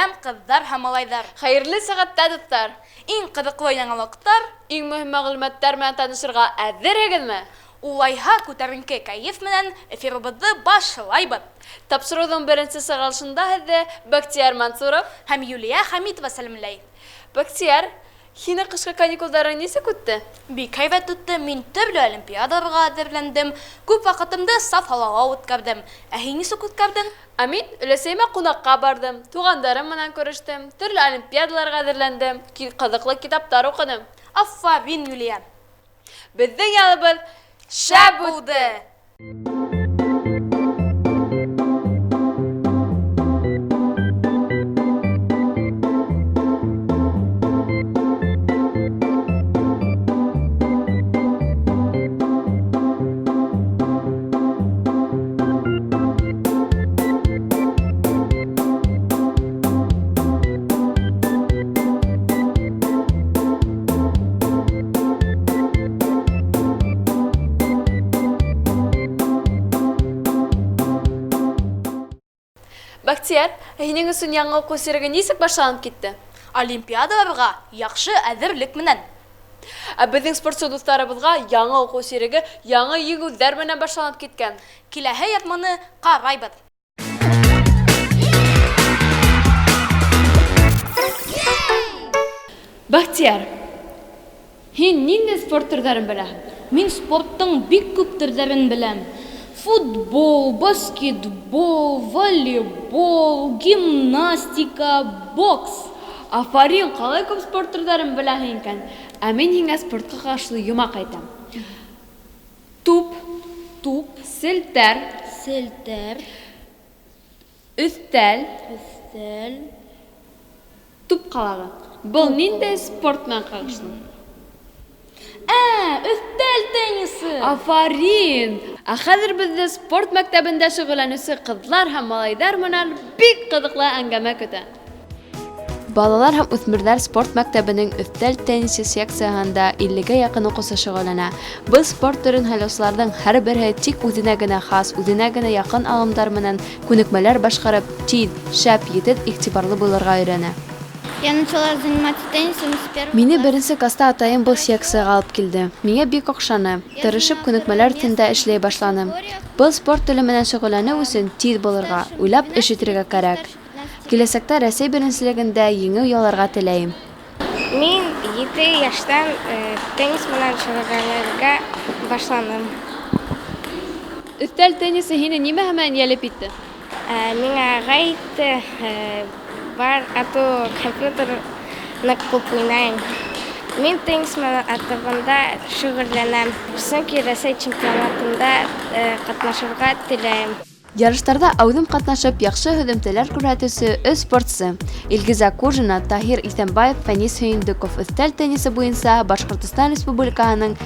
Мөхтәрәм кызлар һәм малайҙар. Хәйерле сәғәттә дуҫтар. Иң ҡыҙыҡлы яңылыҡтар. Иң мөһим мәғлүмәттәр менән танышырға әҙерһегеҙме? Улайһа күтәренке кәйеф менән эфирыбыҙҙы башлайбыҙ. Тапшырыуҙың беренсе сығылышында һеҙҙе Бәктияр Мансуров һәм Юлия Хәмитова сәләмләй. Бәктияр, һине ҡышҡы каникулдарың нисек үтте? Бик һәйбәт үтте. Мин төрлө олимпиадаларға әҙерләндем. Күп ваҡытымды саф һауала үткәрҙем. Ә һин нисек үткәрҙең? Ә мин өләсәйемә ҡунаҡҡа бардым, туғандарым менән күрештем, төрлө олимпиадаларға әҙерләндем, ҡыҙыҡлы китаптар уҡыдым. Аффарин, Юлия. Беҙҙең ялыбыҙ шәп булды! Бәктияр, һинең өсөн яңы уҡыу сиреге нисек башланып китте? Олимпиадаларға яҡшы әҙерлек менән. Ә беҙҙең спортсы дуҫтарыбыҙға яңы уҡыу сиреге яңы еңеүҙәр менән башланып киткән. Киләһе яҙманы ҡарайбыҙ. Бәктияр, һин ниндәй спорт төрҙәрен беләһең? Мин спорттың бик күп төрҙәрен беләм. Футбол, баскетбол, волейбол, гимнастика, бокс. Афарин, ҡалай күп спорт төрҙәрен беләһең икән. Ә мин һиңә спортҡа ҡаршы йомаҡ әйтәм. Туп, селтәр, өҫтәл, туп ҡалағы. Был ниндәй спорт менән ҡағышлы? Өҫтәл теннисы. Афарин! Ә хәҙер беҙҙе спорт мәктәбендә шөғөлләнеүсе ҡыҙлар һәм малайҙар менән бик ҡыҙыҡлы әңгәмә көтә. Балалар һәм үҫмерҙәр спорт мәктәбенең өҫтәл теннисы секцияһында 50-гә яҡын уҡыусы шөғөлләнә. Был спорт төрөн һайлаусыларҙың һәр береһе тик үҙенә генә хас, үҙенә генә яҡын алымдар менән күнекмәләр башҡарып, тиҙ, шәп, етеҙ, иғтибарлы булырға өйрәнә. Я начала заниматься теннисом с первого Мине беренсе класста атайым был секцияға алып килде. Миңә бик оҡшаны. Тырышып күнекмәләр тендә эшләй башланым. Был спорт теле менән шөғөлләнеү өсөн тиҙ булырға, уйлап эш итергә кәрәк. Киләсәктә Рәсәй беренселегендә еңеү яуларға теләйем. Мин 7 яштан теннис менән шөғөлләнергә башланым. Өҫтәл теннисы һине нимәһе менән йәлеп итте? Миңә ғәйтте бар ату компьютерны күп уйнайым. Мин теннис менән атыуында шөғөлләнәм. Сөнки Рәсәй чемпионатында ҡатнашырға теләйем. Ярыштарҙа әүҙем ҡатнашып, яҡшы һөҙөмтәләр күрһәтеүсе 3 спортсы Илгиза Кужина, Таһир Иҫәнбаев, Фәнис Һөйөндөков өҫтәл теннисы буйынса Башҡортостан Республикаһының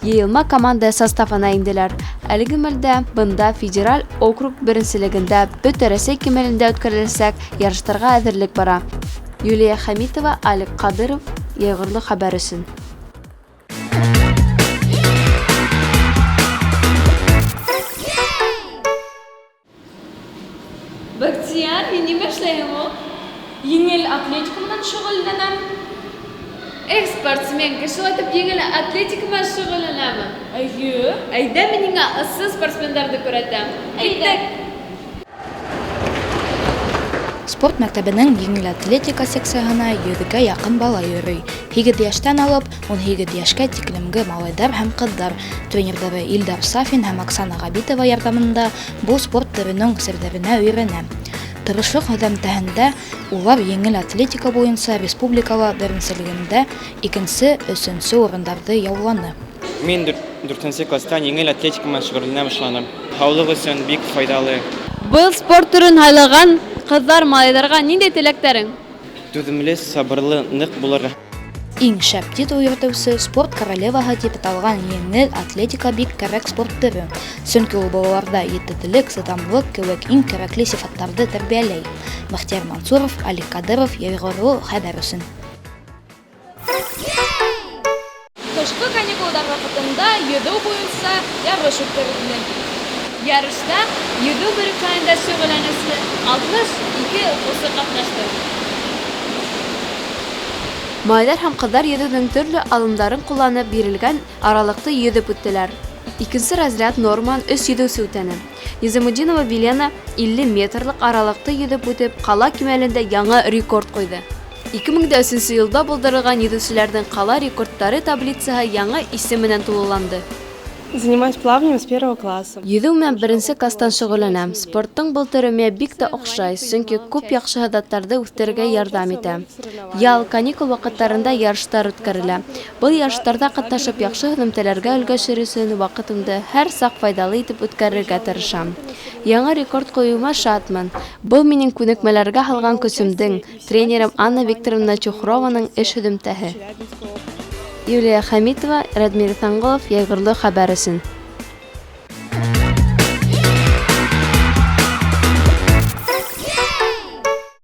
йыйылма команда составына инделәр. Әлеге мәлдә бында федераль округ беренселегендә бөтә Рәсәй кимәлендә үткәреләсәк ярыштарға әҙерлек бара. Юлия Хәмитова, Алик Ҡадыров, Йәйғорло хәбәр өсөн. Бәктияр, һин нимә эшләйһең ул? Еңел атлетика менән шөғөлләнәм. Спортсмен кеше итеп еңел атлетика менән шөғөлләнәме? Әйе. Әйдә мин һиңә ыссы спортсмендарҙы күрһәтәм. Әйдәк! Спорт мәктәбенең еңел атлетика секцияһына 100-гә яҡын бала йөрөй. 8 йәштән алып 18 йәшкә тиклемге малайҙар һәм ҡыҙҙар. Тренерҙары Илдар Сафин һәм Оксана Ғабитова ярҙамында был спорт төрөнөң серҙәренә өйрәнә. Тырышлыҡ һөҙөмтәһендә улар еңел атлетика буйынса республикала беренселегендә 2-3 урындарҙы яуланы. Мин 4 класстан еңел атлетика менән шөғөлләнә башланым. Һаулыҡ өсөн бик файдалы. Был спорт төрөн һайлаған ҡыҙҙар, малайҙарға ниндәй теләктәрең? Түҙемле, сабырлы, ныҡ булырға. Иң шәп титул йөрөтөүсе спорт королеваһы дип аталған еңел атлетика бик кәрәк спорт төрө. Сөнки ул балаларҙа етеҙлек, сыҙамлык кеүек иң кәрәкле сифаттарҙы тәрбиәләй. Бәхтияр Мансуров, Алик Ҡадыров, Йәйғорло хәбәр өсөн. Ҡышҡы каникулдар ваҡытында йөҙөү буйынса ярыш үткәрелде. Ярышта йөҙөү берекмәһендә шөғөлләнеүсе 62 уҡыусы ҡатнашты. Малайҙар һәм ҡыҙҙар йөҙөүҙең төрлө алымдарын ҡулланып бирелгән аралыҡты йөҙөп үттеләр. Икенсе разряд норман 3 йөҙөүсе үтәне. Низамутдинова Вилена 50 метрлык аралыҡты йөҙөп үтеп, ҡала кимәлендә яңы рекорд ҡуйҙы. 2003 йылда булдырылған йөҙөүселәрҙең ҡала рекордтары таблицаһы яңы исем менән тулыланды. Занимаюсь плаванием с 1 класса. Йөҙөү менән беренсе кластан шөғөлләнәм. Спорттың был төрө миңә бик тә оҡшай, сөнки күп яҡшы һыҙаттарҙы үҫтерергә ярҙам итә. Ял, каникул ваҡыттарында ярыштар үткәрелә. Был ярыштарҙа ҡатнашып яҡшы һөҙөмтәләргә өлгәшер өсөн ваҡытымды һәр саҡ файҙалы итеп үткәрергә тырышам. Яңы рекорд ҡуйыуыма шатмын. Был минең күнекмәләргә һалған көсөмдөң, тренерым Анна Викторовна Чухрованың эш һөҙөмтәһе. Юлия Хамитова, Радмир Таңғолов, Йәйғырлы хәбәр өсөн.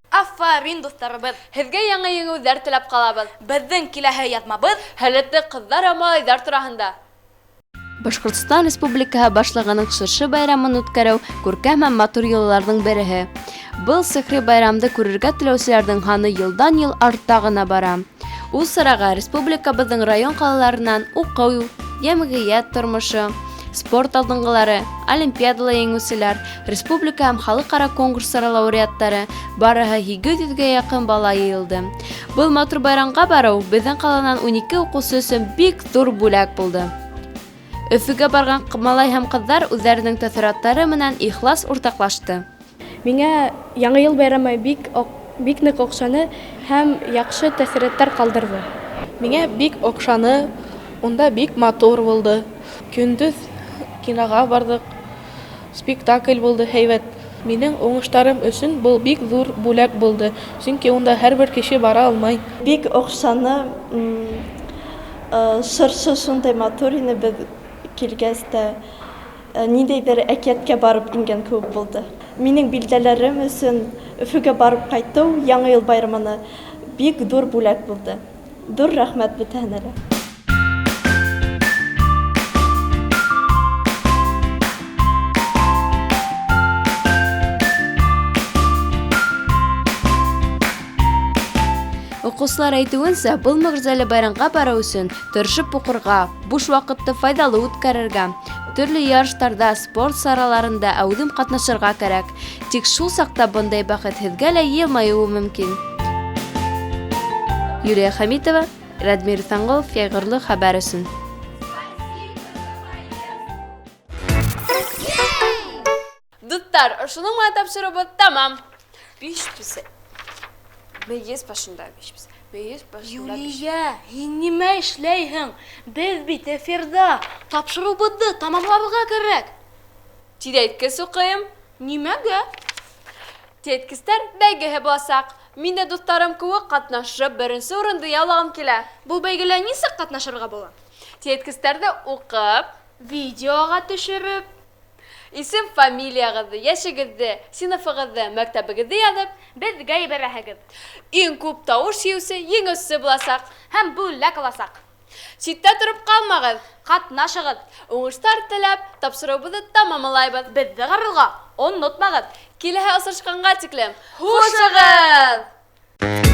Афарин дуҫтарыбыҙ, Һеҙгә яңы еңеүҙәр теләп ҡалабыҙ. беҙҙең киләһе ятмабыҙ Һәләтле ҡыҙҙар һәм малайҙар тураһында. Башҡортостан Республикаһы башлығының шыршы байрамын үткәреү күркәм һәм матур йолаларҙың береһе. Был сихри байрамды күрергә теләүселәрҙең һаны йылдан-йыл арта ғына бара. Ул сараға республикабыҙҙың район ҡалаларынан уҡыу, йәмғиәт тормошо, спорт алдынғылары, олимпиадала еңеүселәр, республика һәм халыҡ-ара конкурстар лауреаттары барыһы 800-гә яҡын бала йыйылды. Был матур байрамға барыу беҙҙең ҡаланан 12 уҡыусы өсөн бик ҙур бүләк булды. Өфөгә барған малай һәм ҡыҙҙар үҙҙәренең тәьҫораттары менән ихлас уртаҡлашты. Миңә яңы йыл байрамы бик ныҡ оҡшаны һәм яҡшы тәьҫораттар ҡалдырҙы. Миңә бик оҡшаны, унда бик матур булды. Көндөҙ киноға барҙык, спектакль булды һәйбәт. Минең уңыштарым өсөн был бик ҙур бүләк булды, сөнки унда һәр бер кеше бара алмай. Бик оҡшаны, шыршы шундай матур ине, беҙ килгәс тә ниндәйҙер әкиәткә барып ингән кеүек булды. Минең билдәләрем өсөн Өфөгә барып ҡайтыу яңы йыл байрамына бик ҙур бүләк булды. Ҙур рәхмәт бөтәһенә лә. Уҡыусылар әйтеүенсә, был мөғжизәле байрамға барыу өсөн тырышып уҡырға, буш ваҡытты файҙалы үткәрергә, төрлө ярыштарҙа, спорт сараларында әүҙем ҡатнашырға кәрәк. Тик шул саҡта бындай бәхет һеҙгә лә йылмайыуы мөмкин. Юлия Хамитова, Радмир Таңғолов, Йәйғырлы хәбәр өсөн. Дуттар, ошоноң менән тапшырыуыбыҙ тамам. 5 Мейес башында, 5 Юлия, һин нимә эшләйһең? Беҙ бит эфирҙа. Тапшырыуыбыҙҙы тамамларға кәрәк. Тиҙәйткес уҡыйым. Нимәгә? Тиҙәйткестәр бәйгеһе буласаҡ. Мин дә дуҫтарым кеүек ҡатнашып, беренсе урынды яулағым килә. Был бәйгелә нисек ҡатнашырға була? Тиҙәйткестәрҙе уҡып, Видеоға төшөрөп, исем, фамилияғыҙҙы, йәшегеҙҙе, синыфығыҙҙы, мәктәбегеҙҙе яҙып, беҙгә ебәрәһегеҙ. иң күп тауыш йыйыусы еңеүсе буласаҡ. Һәм бүләк аласаҡ. Ситтә тороп ҡалмағыҙ. Ҡатнашығыҙ. Уңыштар теләп, тапшырыуыбыҙҙы тамамлайбыҙ. Беҙҙе ҡарарға онотмағыҙ. Киләһе осрашҡанға тиклем, хушығыҙ!